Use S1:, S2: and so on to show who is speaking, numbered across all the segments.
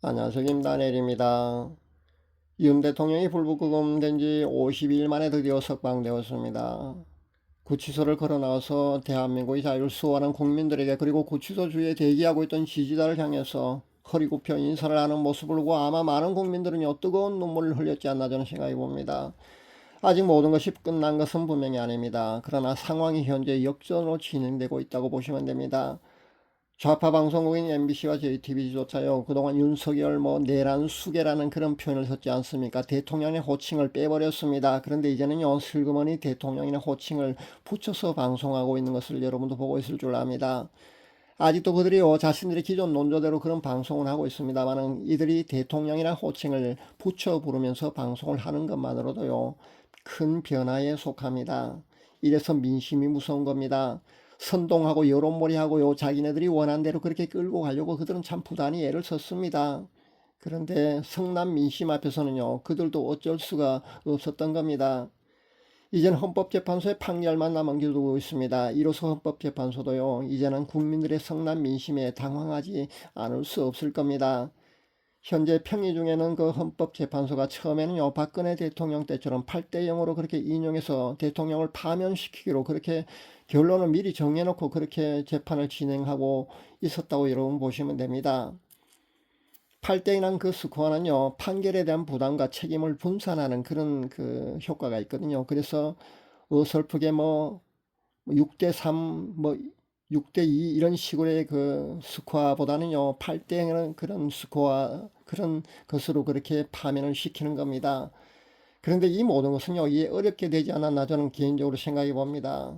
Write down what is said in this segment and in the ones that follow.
S1: 안녕하세요. 김다니엘입니다. 윤 대통령이 불구금된 지 50일 만에 드디어 석방되었습니다. 구치소를 걸어 나와서 대한민국의 자유를 수호하는 국민들에게, 그리고 구치소 주위에 대기하고 있던 지지자를 향해서 허리 굽혀 인사를 하는 모습을 보고 아마 많은 국민들은요, 뜨거운 눈물을 흘렸지 않나 저는 생각해 봅니다. 아직 모든 것이 끝난 것은 분명히 아닙니다. 그러나 상황이 현재 역전으로 진행되고 있다고 보시면 됩니다. 좌파 방송국인 MBC와 JTBC조차요, 그동안 윤석열 내란 수계라는 그런 표현을 썼지 않습니까? 대통령의 호칭을 빼버렸습니다. 그런데 이제는요, 슬그머니 대통령의 호칭을 붙여서 방송하고 있는 것을 여러분도 보고 있을 줄 압니다. 아직도 그들이요, 자신들의 기존 논조대로 그런 방송을 하고 있습니다만은, 이들이 대통령이라는 호칭을 붙여 부르면서 방송을 하는 것만으로도요, 큰 변화에 속합니다. 이래서 민심이 무서운 겁니다. 선동하고 여론몰이하고요, 자기네들이 원하는 대로 그렇게 끌고 가려고 그들은 참 부단히 애를 썼습니다. 그런데 성남 민심 앞에서는요, 그들도 어쩔 수가 없었던 겁니다. 이제는 헌법재판소의 판결만 남겨두고 있습니다. 이로써 헌법재판소도요, 이제는 국민들의 성남 민심에 당황하지 않을 수 없을 겁니다. 현재 평의 중에는 그 헌법재판소가 처음에는요, 박근혜 대통령 때처럼 8대 0으로 그렇게 인용해서 대통령을 파면시키기로 그렇게 결론을 미리 정해놓고 그렇게 재판을 진행하고 있었다고 여러분 보시면 됩니다. 8대 0이란 그 스코어는요, 판결에 대한 부담과 책임을 분산하는 그런 그 효과가 있거든요. 그래서 어설프게 6대 3, 6대 2 이런 식으로의 그 스코어보다는요, 8대0은 그런 스코어, 그런 것으로 그렇게 파면을 시키는 겁니다. 그런데 이 모든 것은요, 이해 어렵게 되지 않았나 저는 개인적으로 생각해 봅니다.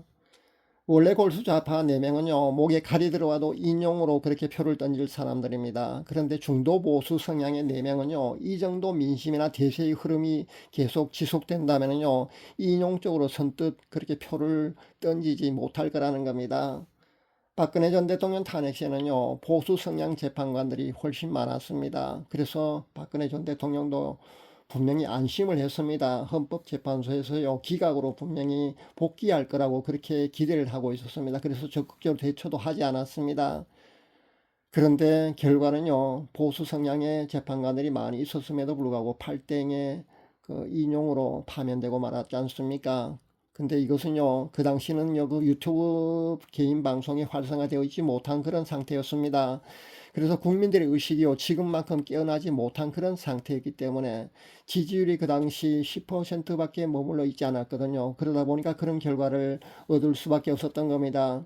S1: 원래 골수 좌파 4명은요, 목에 칼이 들어와도 인용으로 그렇게 표를 던질 사람들입니다. 그런데 중도 보수 성향의 4명은요, 이 정도 민심이나 대세의 흐름이 계속 지속된다면요, 인용적으로 선뜻 그렇게 표를 던지지 못할 거라는 겁니다. 박근혜 전 대통령 탄핵 시에는요, 보수 성향 재판관들이 훨씬 많았습니다. 그래서 박근혜 전 대통령도 분명히 안심을 했습니다. 헌법재판소에서요, 기각으로 분명히 복귀할 거라고 그렇게 기대를 하고 있었습니다. 그래서 적극적으로 대처도 하지 않았습니다. 그런데 결과는요, 보수 성향의 재판관들이 많이 있었음에도 불구하고 8대0의 그 인용으로 파면되고 말았지 않습니까? 근데 이것은요, 그 당시는요, 그 유튜브 개인 방송이 활성화되어 있지 못한 그런 상태였습니다. 그래서 국민들의 의식이요, 지금만큼 깨어나지 못한 그런 상태였기 때문에 지지율이 그 당시 10%밖에 머물러 있지 않았거든요. 그러다 보니까 그런 결과를 얻을 수밖에 없었던 겁니다.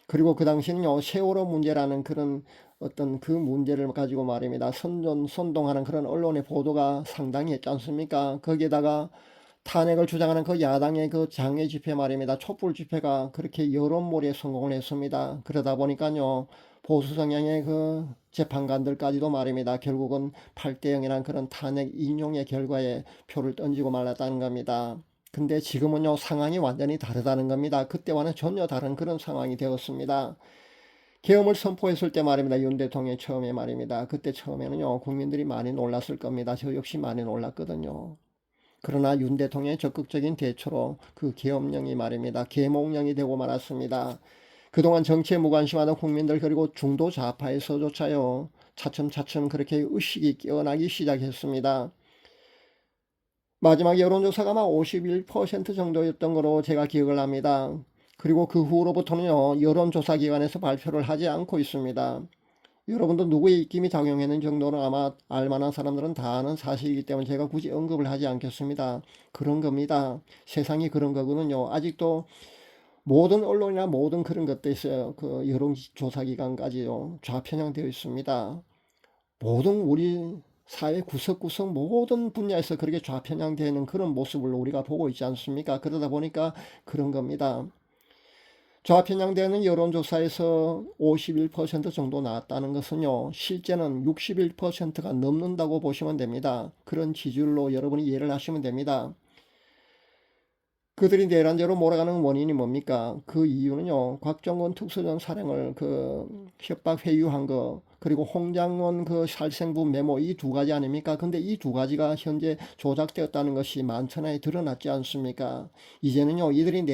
S1: 그리고 그 당시는요, 세월호 문제라는 그런 어떤 그 문제를 가지고 말입니다. 선동하는 그런 언론의 보도가 상당히 했지 않습니까? 거기에다가 탄핵을 주장하는 그 야당의 그 장외 집회 말입니다. 촛불 집회가 그렇게 여론몰이에 성공을 했습니다. 그러다 보니까요, 보수 성향의 그 재판관들까지도 말입니다. 결국은 8대 0이라는 그런 탄핵 인용의 결과에 표를 던지고 말았다는 겁니다. 근데 지금은요, 상황이 완전히 다르다는 겁니다. 그때와는 전혀 다른 그런 상황이 되었습니다. 계엄을 선포했을 때 말입니다. 윤 대통령이 처음에 말입니다. 그때 처음에는요, 국민들이 많이 놀랐을 겁니다. 저 역시 많이 놀랐거든요. 그러나 윤 대통령의 적극적인 대처로 그 계엄령이 말입니다, 계몽령이 되고 말았습니다. 그동안 정치에 무관심하던 국민들, 그리고 중도 좌파에서조차요, 차츰차츰 그렇게 의식이 깨어나기 시작했습니다. 마지막 여론조사가 막 51% 정도였던 거로 제가 기억을 합니다. 그리고 그 후로부터는요, 여론조사 기관에서 발표를 하지 않고 있습니다. 여러분도 누구의 입김이 작용했는 정도는 아마 알만한 사람들은 다 아는 사실이기 때문에 제가 굳이 언급을 하지 않겠습니다. 그런 겁니다. 세상이 그런 거거든요. 아직도 모든 언론이나 모든 그런 것도 있어요. 그 여론조사기관까지요, 좌편향되어 있습니다. 모든 우리 사회 구석구석 모든 분야에서 그렇게 좌편향되는 그런 모습을 우리가 보고 있지 않습니까? 그러다 보니까 그런 겁니다. 좌편향되는 여론조사에서 51% 정도 나왔다는 것은요, 실제는 61%가 넘는다고 보시면 됩니다. 그런 지지율로 여러분이 이해를 하시면 됩니다. 그들이 내란죄로 몰아가는 원인이 뭡니까? 그 이유는요, 곽정원 특수전 사령을 협박 회유한 거, 그리고 홍장원 살생부 메모, 이 두 가지 아닙니까? 근데 이 두 가지가 현재 조작되었다는 것이 만천하에 드러났지 않습니까? 이제는요, 이들이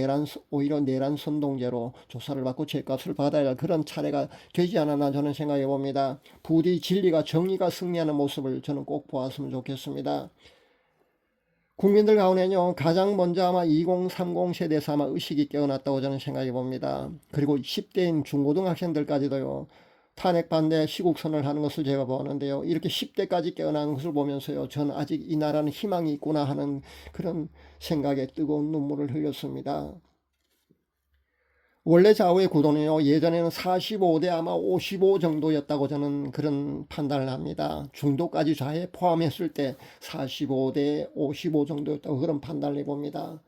S1: 오히려 내란 선동죄로 조사를 받고 죄값을 받아야 할 그런 차례가 되지 않았나 저는 생각해 봅니다. 부디 진리가 정의가 승리하는 모습을 저는 꼭 보았으면 좋겠습니다. 국민들 가운데는요, 가장 먼저 아마 2030 세대에서 아마 의식이 깨어났다고 저는 생각해 봅니다. 그리고 10대인 중고등학생들까지도요, 탄핵 반대 시국선을 하는 것을 제가 보는데요, 이렇게 10대까지 깨어나는 것을 보면서요, 저는 아직 이 나라는 희망이 있구나 하는 그런 생각에 뜨거운 눈물을 흘렸습니다. 원래 좌우의 구도는요, 예전에는 45대 아마 55 정도였다고 저는 그런 판단을 합니다. 중도까지 좌에 포함했을 때 45대 55 정도였다고 그런 판단을 해봅니다.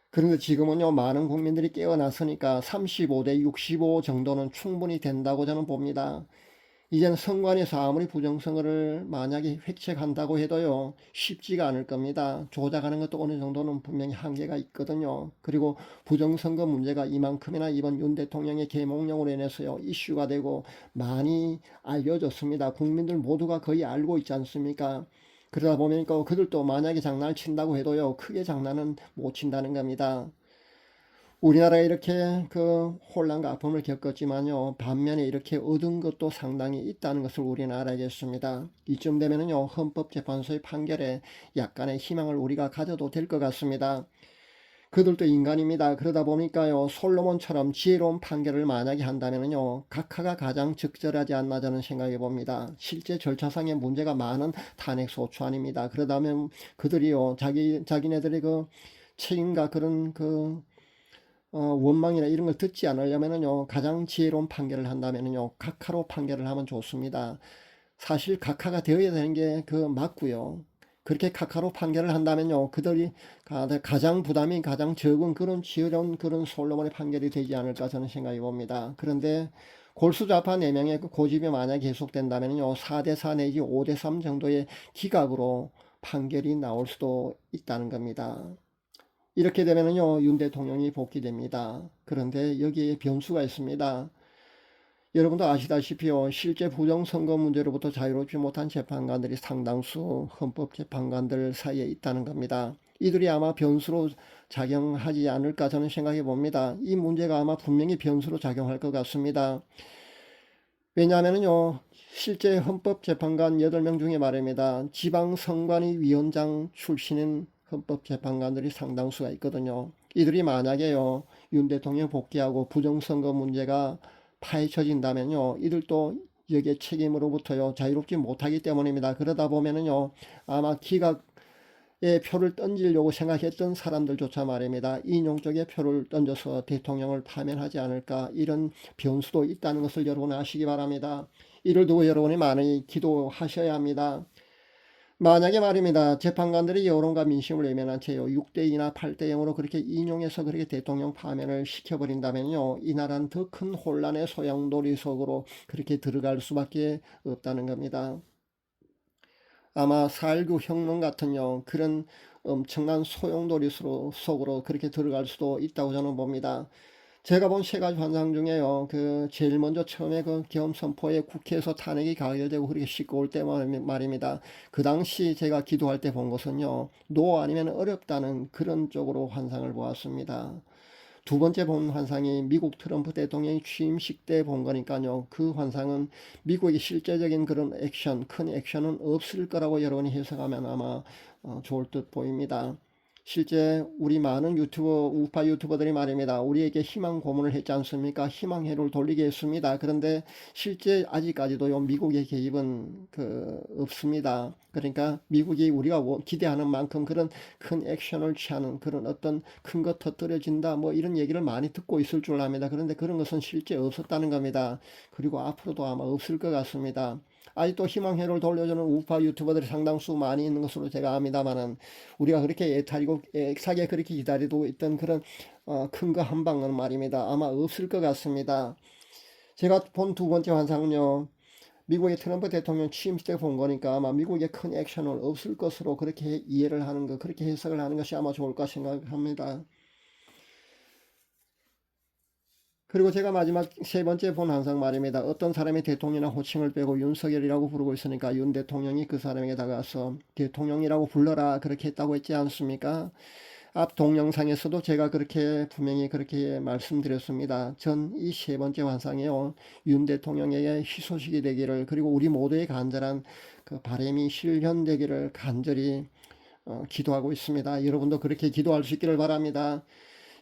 S1: 그런데 지금은요, 많은 국민들이 깨어났으니까 35대 65 정도는 충분히 된다고 저는 봅니다. 이제는 선관위에서 아무리 부정선거를 만약에 획책한다고 해도요, 쉽지가 않을 겁니다. 조작하는 것도 어느 정도는 분명히 한계가 있거든요. 그리고 부정선거 문제가 이만큼이나 이번 윤 대통령의 계몽령으로 인해서요, 이슈가 되고 많이 알려졌습니다. 국민들 모두가 거의 알고 있지 않습니까? 그러다 보니까 그들도 만약에 장난을 친다고 해도요, 크게 장난은 못 친다는 겁니다. 우리나라가 이렇게 혼란과 아픔을 겪었지만요, 반면에 이렇게 얻은 것도 상당히 있다는 것을 우리는 알아야겠습니다. 이쯤 되면은요, 헌법재판소의 판결에 약간의 희망을 우리가 가져도 될 것 같습니다. 그들도 인간입니다. 그러다 보니까요, 솔로몬처럼 지혜로운 판결을 만약에 한다면은요, 각하가 가장 적절하지 않나 저는 생각해 봅니다. 실제 절차상의 문제가 많은 탄핵 소추안입니다. 그러다면 그들이요, 자기네들의 책임과 그런 원망이나 이런 걸 듣지 않으려면은요, 가장 지혜로운 판결을 한다면은요, 각하로 판결을 하면 좋습니다. 사실 각하가 되어야 되는 게 맞고요. 그렇게 각하로 판결을 한다면요, 그들이 가장 부담이 가장 적은 그런 지혜로운 그런 솔로몬의 판결이 되지 않을까 저는 생각해 봅니다. 그런데 골수좌파 4명의 고집이 만약 계속된다면요, 4대4 내지 5대3 정도의 기각으로 판결이 나올 수도 있다는 겁니다. 이렇게 되면은요, 윤 대통령이 복귀됩니다. 그런데 여기에 변수가 있습니다. 여러분도 아시다시피요, 실제 부정선거 문제로부터 자유롭지 못한 재판관들이 상당수 헌법재판관들 사이에 있다는 겁니다. 이들이 아마 변수로 작용하지 않을까 저는 생각해 봅니다. 이 문제가 아마 분명히 변수로 작용할 것 같습니다. 왜냐하면요, 실제 헌법재판관 8명 중에 말입니다, 지방선관위 위원장 출신인 헌법재판관들이 상당수가 있거든요. 이들이 만약에요, 윤 대통령 복귀하고 부정선거 문제가 파헤쳐진다면요, 이들도 여기에 책임으로부터요, 자유롭지 못하기 때문입니다. 그러다 보면은요, 아마 기각의 표를 던지려고 생각했던 사람들조차 말입니다, 인용 쪽에 표를 던져서 대통령을 파면하지 않을까, 이런 변수도 있다는 것을 여러분 아시기 바랍니다. 이를 두고 여러분이 많이 기도하셔야 합니다. 만약에 말입니다, 재판관들이 여론과 민심을 외면한 채요, 6대2나 8대0으로 그렇게 인용해서 그렇게 대통령 파면을 시켜버린다면요, 이 나라는 더 큰 혼란의 소용돌이 속으로 그렇게 들어갈 수밖에 없다는 겁니다. 아마 4.19 혁명 같은요, 그런 엄청난 소용돌이 속으로 그렇게 들어갈 수도 있다고 저는 봅니다. 제가 본 세 가지 환상 중에요, 제일 먼저 처음에 계엄 선포에 국회에서 탄핵이 가결되고 그렇게 시끄러울 때 말입니다. 그 당시 제가 기도할 때 본 것은요, 노 아니면 어렵다는 그런 쪽으로 환상을 보았습니다. 두 번째 본 환상이 미국 트럼프 대통령이 취임식 때 본 거니까요, 그 환상은 미국의 실제적인 그런 큰 액션은 없을 거라고 여러분이 해석하면 아마 좋을 듯 보입니다. 실제 우리 많은 우파 유튜버들이 말입니다, 우리에게 희망 고문을 했지 않습니까? 희망회로를 돌리게 했습니다. 그런데 실제 아직까지도요, 미국의 개입은 없습니다. 그러니까 미국이 우리가 기대하는 만큼 그런 큰 액션을 취하는 그런 어떤 큰 것 터뜨려진다 뭐 이런 얘기를 많이 듣고 있을 줄 압니다. 그런데 그런 것은 실제 없었다는 겁니다. 그리고 앞으로도 아마 없을 것 같습니다. 아직도 희망회로를 돌려주는 우파 유튜버들이 상당수 많이 있는 것으로 제가 압니다만은, 우리가 그렇게 애타리고 애착에 그렇게 기다리고 있던 그런 큰 거 한 방은 말입니다, 아마 없을 것 같습니다. 제가 본 두 번째 환상은요, 미국의 트럼프 대통령 취임식 때 본 거니까 아마 미국의 큰 액션은 없을 것으로 그렇게 이해를 하는 것, 그렇게 해석을 하는 것이 아마 좋을까 생각합니다. 그리고 제가 마지막 세 번째 본 항상 말입니다. 어떤 사람이 대통령이나 호칭을 빼고 윤석열이라고 부르고 있으니까 윤 대통령이 그 사람에게 다가서 대통령이라고 불러라 그렇게 했다고 했지 않습니까? 앞 동영상에서도 제가 그렇게 분명히 그렇게 말씀드렸습니다. 전 이 세 번째 환상이요. 윤 대통령에게 희소식이 되기를, 그리고 우리 모두의 간절한 그 바람이 실현되기를 간절히 기도하고 있습니다. 여러분도 그렇게 기도할 수 있기를 바랍니다.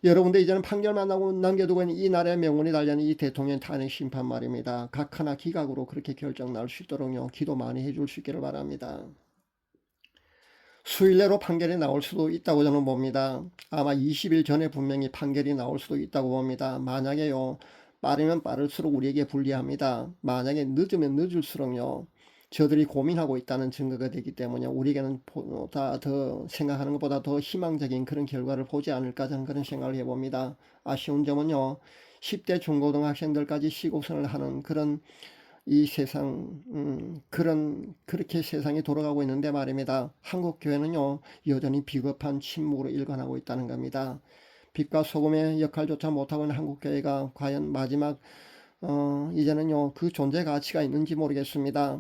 S1: 여러분들 이제는 판결만 남겨두고 있는 이 나라의 명운이 달려있는 이 대통령 탄핵 심판 말입니다. 각 하나 기각으로 그렇게 결정 날 수 있도록요. 기도 많이 해줄 수 있기를 바랍니다. 수일 내로 판결이 나올 수도 있다고 저는 봅니다. 아마 20일 전에 분명히 판결이 나올 수도 있다고 봅니다. 만약에요, 빠르면 빠를수록 우리에게 불리합니다. 만약에 늦으면 늦을수록요, 저들이 고민하고 있다는 증거가 되기 때문에 우리에게는 보다 더 생각하는 것보다 더 희망적인 그런 결과를 보지 않을까 저는 그런 생각을 해봅니다. 아쉬운 점은요, 10대 중고등학생들까지 시국선을 하는 그런 이 세상, 그렇게 세상이 돌아가고 있는데 말입니다. 한국 교회는요, 여전히 비겁한 침묵으로 일관하고 있다는 겁니다. 빛과 소금의 역할조차 못하고 있는 한국 교회가 과연 마지막, 이제는요, 그 존재 가치가 있는지 모르겠습니다.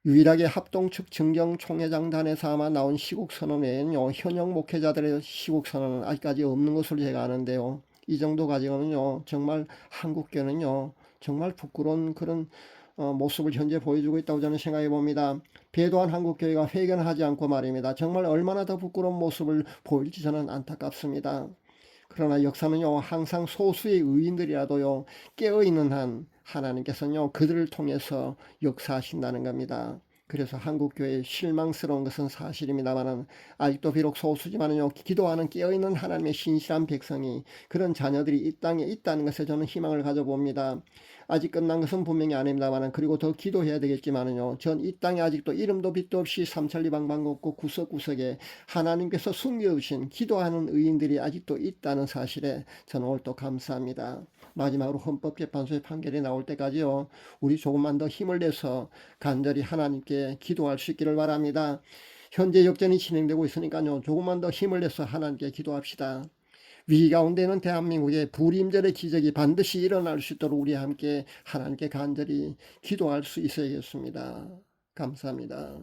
S1: 유일하게 합동측 증정총회장단에서 아마 나온 시국선언 외에는요, 현역 목회자들의 시국선언은 아직까지 없는 것으로 제가 아는데요. 이 정도 가지고는요, 정말 한국교회는요, 정말 부끄러운 그런 모습을 현재 보여주고 있다고 저는 생각해 봅니다. 배도한 한국교회가 회견하지 않고 말입니다. 정말 얼마나 더 부끄러운 모습을 보일지 저는 안타깝습니다. 그러나 역사는요, 항상 소수의 의인들이라도요, 깨어있는 한 하나님께서는요, 그들을 통해서 역사하신다는 겁니다. 그래서 한국교회의 실망스러운 것은 사실입니다만은, 아직도 비록 소수지만은요, 기도하는 깨어있는 하나님의 신실한 백성이, 그런 자녀들이 이 땅에 있다는 것에 저는 희망을 가져봅니다. 아직 끝난 것은 분명히 아닙니다만은, 그리고 더 기도해야 되겠지만은요, 전 이 땅에 아직도 이름도 빛도 없이 삼천리방방곡곡 구석구석에 하나님께서 숨겨주신 기도하는 의인들이 아직도 있다는 사실에 저는 오늘 또 감사합니다. 마지막으로 헌법재판소의 판결이 나올 때까지요, 우리 조금만 더 힘을 내서 간절히 하나님께 기도할 수 있기를 바랍니다. 현재 역전이 진행되고 있으니까요, 조금만 더 힘을 내서 하나님께 기도합시다. 위기 가운데는 대한민국의 불임절의 기적이 반드시 일어날 수 있도록 우리 함께 하나님께 간절히 기도할 수 있어야겠습니다. 감사합니다.